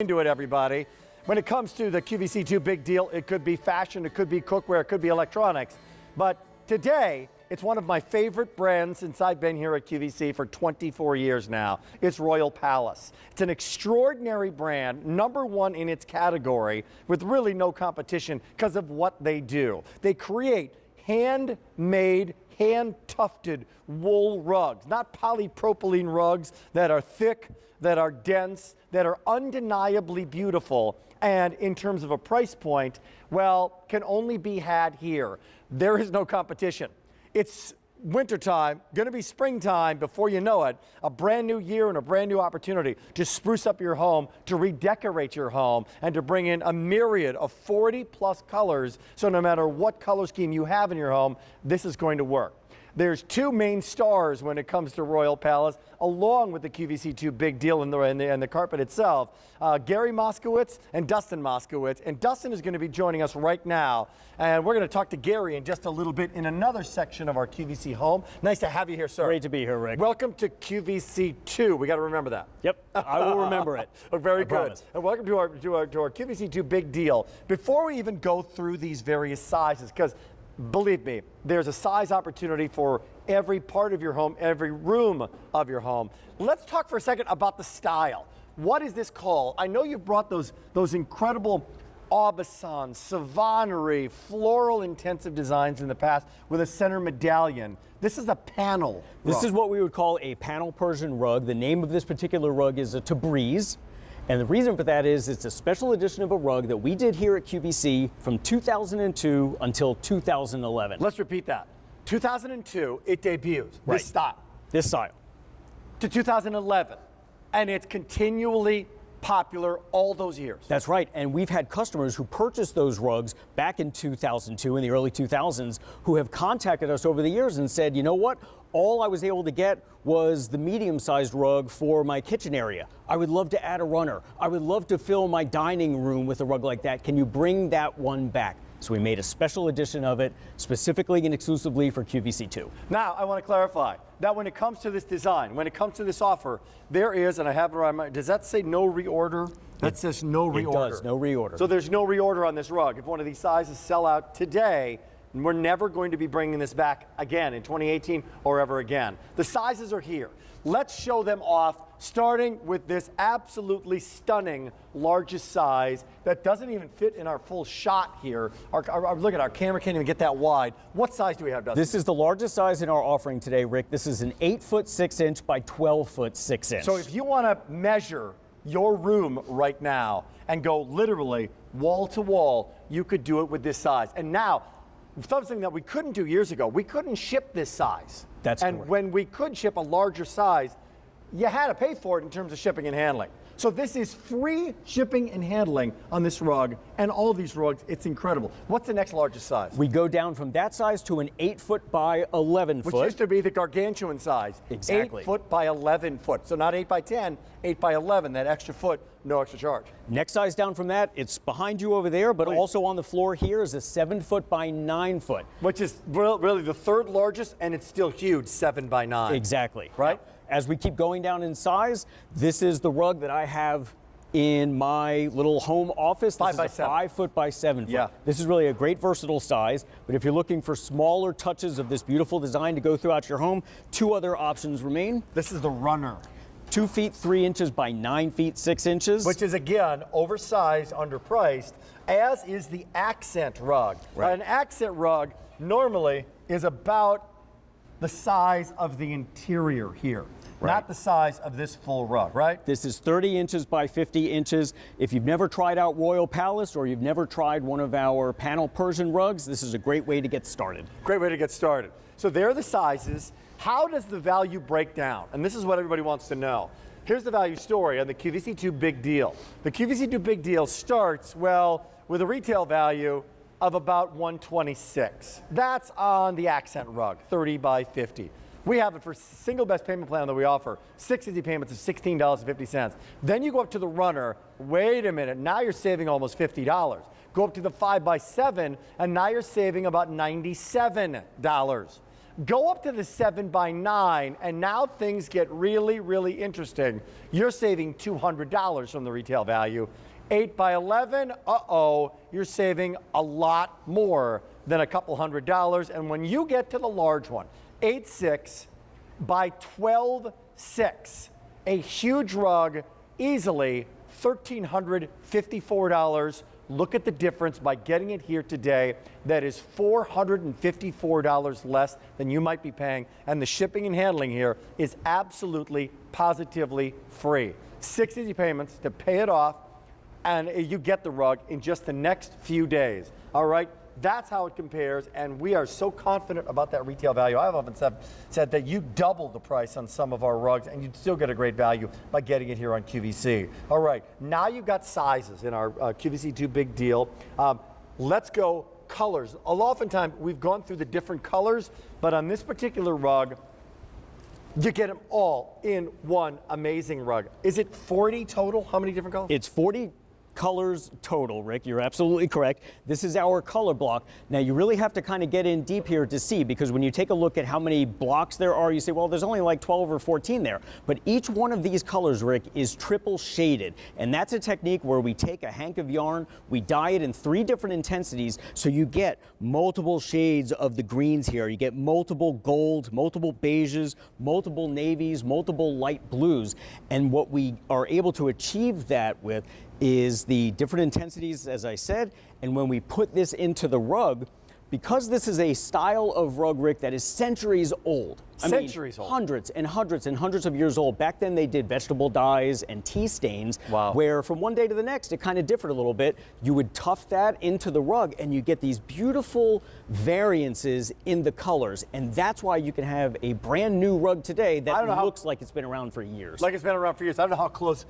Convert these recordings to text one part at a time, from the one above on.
Into it, everybody. When it comes to the QVC2 big deal, it could be fashion, it could be cookware, it could be electronics. But today, it's one of my favorite brands since I've been here at QVC for 24 years now. It's Royal Palace. It's an extraordinary brand, #1 in its category, with really no competition because of what they do. They create handmade, hand-tufted wool rugs, not polypropylene rugs that are thick, that are dense, that are undeniably beautiful, and in terms of a price point, well, can only be had here. There is no competition. It's wintertime, gonna be springtime before you know it, a brand new year and a brand new opportunity to spruce up your home, to redecorate your home, and to bring in a myriad of 40+ colors, so no matter what color scheme you have in your home, this is going to work. There's two main stars when it comes to Royal Palace, along with the QVC2 big deal and the carpet itself. Gary Moskowitz and Dustin Moskowitz. And Dustin is going to be joining us right now. And we're going to talk to Gary in just a little bit in another section of our QVC home. Nice to have you here, sir. Great to be here, Rick. Welcome to QVC2. We got to remember that. Yep, I will remember it. Very good. Promise. And welcome to our QVC2 big deal. Before we even go through these various sizes, because believe me, there's a size opportunity for every part of your home, every room of your home. Let's talk for a second about the style. What is this called? I know you brought those incredible Aubusson, Savonnerie, floral intensive designs in the past with a center medallion. This is a panel rug. This is what we would call a panel Persian rug. The name of this particular rug is a Tabriz. And the reason for that is it's a special edition of a rug that we did here at QVC from 2002 until 2011. Let's repeat that. 2002, it debuts, Right. this style. This style. To 2011, and it's continually popular all those years. That's right, and we've had customers who purchased those rugs back in 2002, in the early 2000s, who have contacted us over the years and said, you know what, all I was able to get was the medium-sized rug for my kitchen area. I would love to add a runner. I would love to fill my dining room with a rug like that. Can you bring that one back? So we made a special edition of it, specifically and exclusively for QVC2. Now, I want to clarify that when it comes to this design, when it comes to this offer, there is, and I have it around my, does that say no reorder? That says no reorder. It does, no reorder. So there's no reorder on this rug. If one of these sizes sell out today, we're never going to be bringing this back again in 2018 or ever again. The sizes are here. Let's show them off, starting with this absolutely stunning largest size that doesn't even fit in our full shot here. Look at our camera, can't even get that wide. What size do we have, Dustin? This is the largest size in our offering today, Rick. This is an 8'6" by 12'6". So if you want to measure your room right now and go literally wall to wall, you could do it with this size. And now, something that we couldn't do years ago, we couldn't ship this size. That's and correct. When we could ship a larger size, you had to pay for it in terms of shipping and handling. So this is free shipping and handling on this rug and all of these rugs. It's incredible. What's the next largest size? We go down from that size to an 8 foot by 11 foot. Which used to be the gargantuan size. Exactly. 8 foot by 11 foot. So not 8 by 10, 8 by 11. That extra foot, no extra charge. Next size down from that, it's behind you over there, but Please. also on the floor here is a 7 foot by 9 foot. Which is really the third largest, and it's still huge, 7 by 9. Exactly. Right? As we keep going down in size, this is the rug that I have in my little home office. This 5 is by a 7. 5 foot by 7 foot. Yeah. This is really a great versatile size, but if you're looking for smaller touches of this beautiful design to go throughout your home, two other options remain. This is the runner. 2 feet 3 inches by 9 feet 6 inches. Which is, again, oversized, underpriced, as is the accent rug. Right. An accent rug normally is about the size of the interior here, Right. not the size of this full rug, right? This is 30 inches by 50 inches. If you've never tried out Royal Palace or you've never tried one of our panel Persian rugs, this is a great way to get started. Great way to get started. So there are the sizes. How does the value break down? And this is what everybody wants to know. Here's the value story on the QVC2 big deal. The QVC2 big deal starts, well, with a retail value of about $126. That's on the accent rug, 30 by 50. We have it for single best payment plan that we offer, 6 easy payments of $16.50. Then you go up to the runner, wait a minute, now you're saving almost $50. Go up to the 5 by 7, and now you're saving about $97. Go up to the 7x9, and now things get really, really interesting. You're saving $200 from the retail value. 8x11, you're saving a lot more than a couple $100. And when you get to the large one, 8.6 by 12.6, a huge rug, easily $1,354. Look at the difference by getting it here today. That is $454 less than you might be paying. And the shipping and handling here is absolutely, positively free. 6 easy payments to pay it off, and you get the rug in just the next few days. All right? That's how it compares, and we are so confident about that retail value. I've often said that you double the price on some of our rugs, and you'd still get a great value by getting it here on QVC. All right, now you've got sizes in our QVC2 big deal. Let's go colors. Oftentimes, we've gone through the different colors, but on this particular rug, you get them all in one amazing rug. Is it 40 total? How many different colors? It's 40 colors total, Rick. You're absolutely correct. This is our color block. Now, you really have to kind of get in deep here to see, because when you take a look at how many blocks there are, you say, well, there's only like 12 or 14 there. But each one of these colors, Rick, is triple shaded. And that's a technique where we take a hank of yarn, we dye it in 3 different intensities, so you get multiple shades of the greens here. You get multiple gold, multiple beiges, multiple navies, multiple light blues. And what we are able to achieve that with is the different intensities, as I said, and when we put this into the rug, because this is a style of rug, Rick, that is centuries old. Centuries old. Hundreds and hundreds and hundreds of years old. Back then they did vegetable dyes and tea stains, where from one day to the next it kind of differed a little bit. You would tuff that into the rug and you get these beautiful variances in the colors. And that's why you can have a brand new rug today that looks like it's been around for years. Like it's been around for years. I don't know how close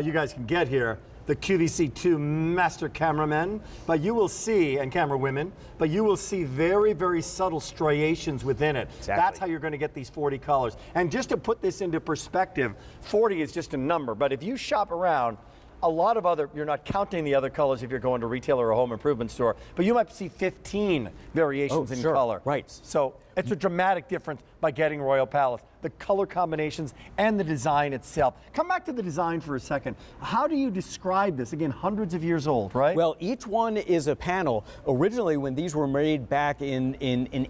you guys can get here, the QVC2 master cameramen, but you will see, and camera women, but you will see very, very subtle striations within it. Exactly. That's how you're going to get these 40 colors. And just to put this into perspective, 40 is just a number, but if you shop around, a lot of other, you're not counting the other colors if you're going to retail or a home improvement store, but you might see 15 variations in color. Right. So it's a dramatic difference by getting Royal Palace. The color combinations and the design itself. Come back to the design for a second. How do you describe this? Again, hundreds of years old, right? Well, each one is a panel. Originally, when these were made back in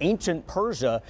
ancient Persia,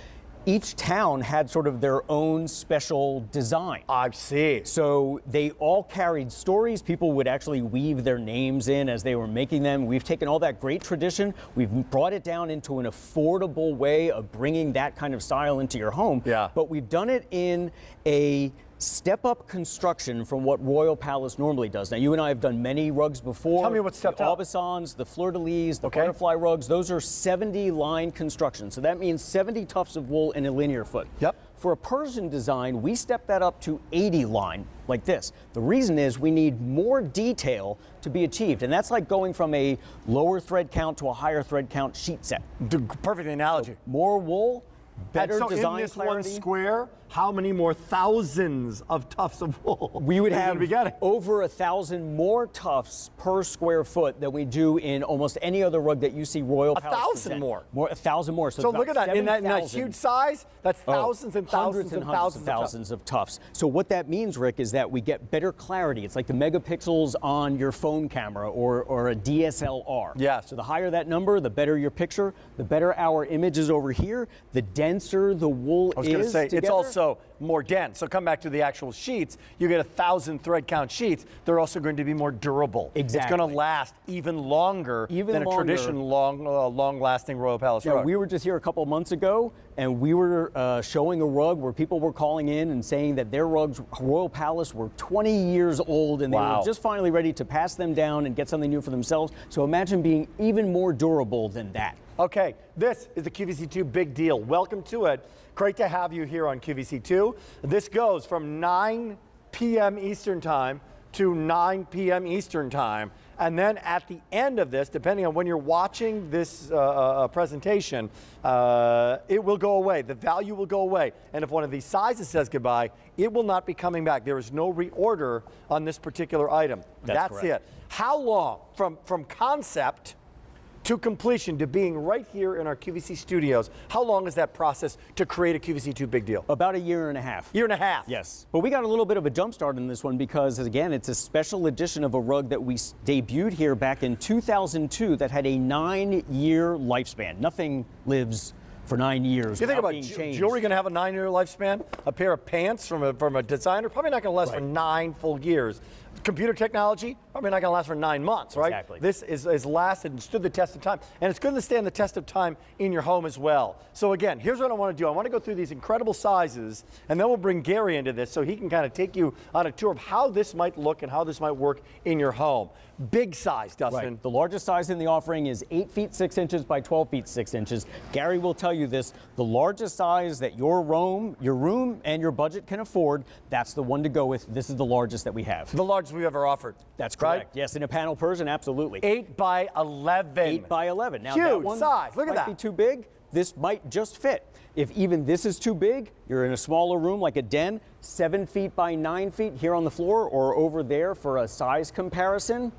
each town had sort of their own special design. I see. So they all carried stories. People would actually weave their names in as they were making them. We've taken all that great tradition, we've brought it down into an affordable way of bringing that kind of style into your home. Yeah. But we've done it in a step-up construction from what Royal Palace normally does. Now, you and I have done many rugs before. Tell me what stepped up. The Aubusons, the fleur-de-lis, the butterfly rugs, those are 70-line construction. So that means 70 tufts of wool in a linear foot. Yep. For a Persian design, we step that up to 80 line, like this. The reason is we need more detail to be achieved, and that's like going from a lower thread count to a higher thread count sheet set. Perfect analogy. So more wool, better design in this clarity. one square, how many more thousands of tufts of wool we would are you have gonna be getting? over 1,000 more tufts per square foot than we do in almost any other rug that you see Royal Palace 1,000 present. more? 1,000 more. So look at that, in that huge size, that's thousands and thousands hundreds and thousands thousands of tufts. So what that means, Rick, is that we get better clarity. It's like the megapixels on your phone camera or a DSLR. Yes. So the higher that number, the better your picture, the better our image is over here, the denser the wool is. I was going to say, it's together. also more dense. So come back to the actual sheets. You get 1,000 thread count sheets. They're also going to be more durable. Exactly. It's going to last even longer than a traditional long-lasting Royal Palace rug. We were just here a couple of months ago, and we were showing a rug where people were calling in and saying that their rugs, Royal Palace, were 20 years old, and they were just finally ready to pass them down and get something new for themselves. So imagine being even more durable than that. Okay, this is the QVC2 Big Deal. Welcome to it. Great to have you here on QVC2. This goes from 9 p.m. Eastern Time to 9 p.m. Eastern Time. And then at the end of this, depending on when you're watching this presentation, it will go away. The value will go away. And if one of these sizes says goodbye, it will not be coming back. There is no reorder on this particular item. That's correct. it. How long from concept to completion, to being right here in our QVC studios, how long is that process to create a QVC2 Big Deal? About a year and a half. Year and a half? Yes. But we got a little bit of a jump start in this one because, again, it's a special edition of a rug that we debuted here back in 2002 that had a 9-year lifespan. Nothing lives for 9 years. You think about being changed. jewelry going to have a 9-year lifespan? A pair of pants from a designer, probably not going to last for 9 full years. Computer technology, probably not going to last for 9 months, right? Exactly. This is lasted and stood the test of time. And it's going to stand the test of time in your home as well. So again, here's what I want to do. I want to go through these incredible sizes, and then we'll bring Gary into this so he can kind of take you on a tour of how this might look and how this might work in your home. Big size, Dustin. Right. The largest size in the offering is 8 feet 6 inches by 12 feet 6 inches. Gary will tell you this, the largest size that your room and your budget can afford, that's the one to go with. This is the largest that we have. The largest we've ever offered. That's correct. Right? Yes, in a panel Persian, absolutely. 8 by 11. 8 by 11. Now, huge that one size. Look at might that. be too big. This might just fit. If even this is too big, you're in a smaller room like a den, 7 feet by 9 feet here on the floor or over there for a size comparison.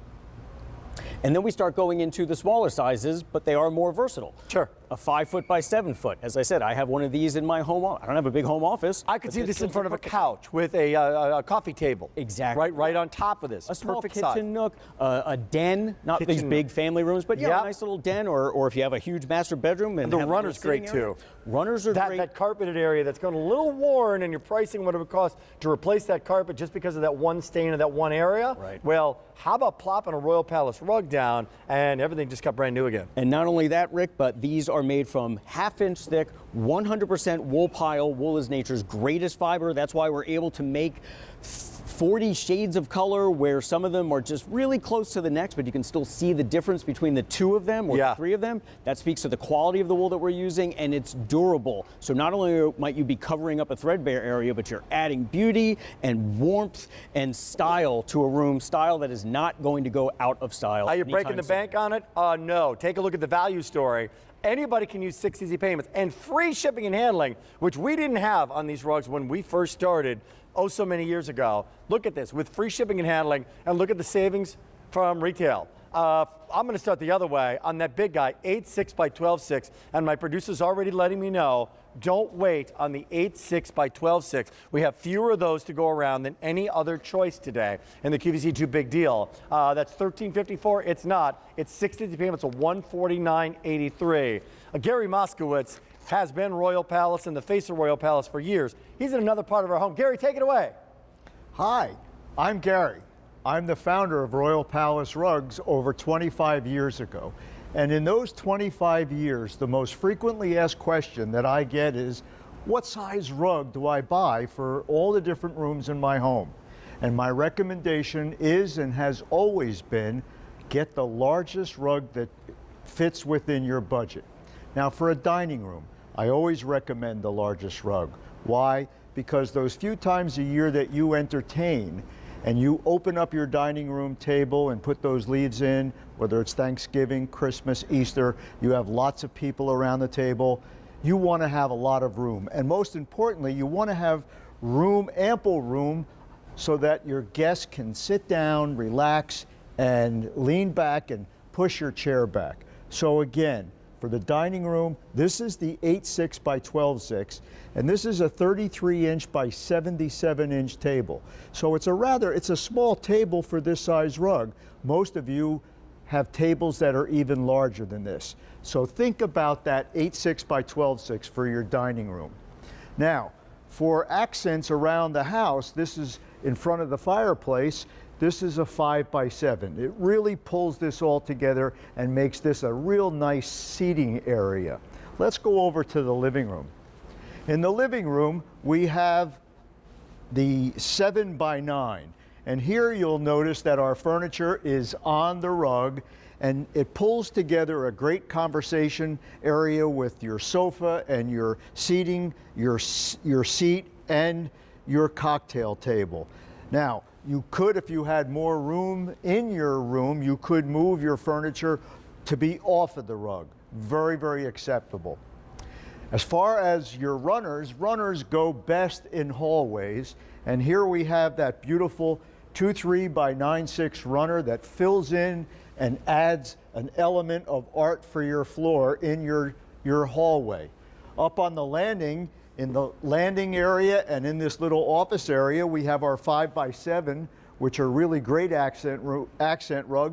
And then we start going into the smaller sizes, but they are more versatile. Sure. A 5 foot by 7 foot. As I said, I have one of these in my home. I don't have a big home office. I could see this in front of a couch with a coffee table. Exactly. Right on top of this. A small Perfect kitchen size. nook, a den, not Kitchen these big nook. family rooms, but yeah, Yep. a nice little den, or if you have a huge master bedroom. And The have a little runner's great sitting area. too. Runners are great. That carpeted area that's going a little worn, and you're pricing what it would cost to replace that carpet just because of that one stain in that one area. Right. Well, how about plopping a Royal Palace rug down and everything just got brand new again? And not only that, Rick, but these are made from half-inch thick, 100% wool pile. Wool is nature's greatest fiber. That's why we're able to make 40 shades of color where some of them are just really close to the next, but you can still see the difference between the 2 of them or the 3 of them. That speaks to the quality of the wool that we're using, and it's durable. So not only might you be covering up a threadbare area, but you're adding beauty and warmth and style to a room, style that is not going to go out of style. Are you breaking the bank on it? No. Take a look at the value story. Anybody can use 6 easy payments and free shipping and handling, which we didn't have on these rugs when we first started so many years ago. Look at this with free shipping and handling, and look at the savings from retail. I'm going to start the other way on that big guy, 8.6 by 12.6, and my producer's already letting me know, don't wait on the 8.6 by 12.6. We have fewer of those to go around than any other choice today in the QVC2 Big Deal. That's $13.54. It's not. It's 60 payments of $149.83. Gary Moskowitz has been Royal Palace and the face of Royal Palace for years. He's in another part of our home. Gary, take it away. Hi, I'm Gary. I'm the founder of Royal Palace Rugs over 25 years ago. And in those 25 years, the most frequently asked question that I get is, what size rug do I buy for all the different rooms in my home? And my recommendation is and has always been, get the largest rug that fits within your budget. Now for a dining room, I always recommend the largest rug. Why? Because those few times a year that you entertain and you open up your dining room table and put those leaves in, whether it's Thanksgiving, Christmas, Easter, you have lots of people around the table, you want to have a lot of room. And most importantly, you want to have room, ample room, so that your guests can sit down, relax, and lean back and push your chair back. So again, for the dining room, this is the 8.6 by 12.6, and this is a 33-inch by 77-inch table. So it's a small table for this size rug. Most of you have tables that are even larger than this. So think about that 8.6 by 12.6 for your dining room. Now, for accents around the house, this is in front of the fireplace. This is a 5 by 7. It really pulls this all together and makes this a real nice seating area. Let's go over to the living room. In the living room, we have the 7 by 9. And here you'll notice that our furniture is on the rug, and it pulls together a great conversation area with your sofa and your seating, your seat, and your cocktail table. Now, you could, if you had more room in your room, you could move your furniture to be off of the rug. Very, very acceptable. As far as your runners go best in hallways. And here we have that beautiful 2.3 by 9.6 runner that fills in and adds an element of art for your floor in your hallway. Up on the landing, in the landing area and in this little office area, we have our 5 by 7, which are really great accent rugs.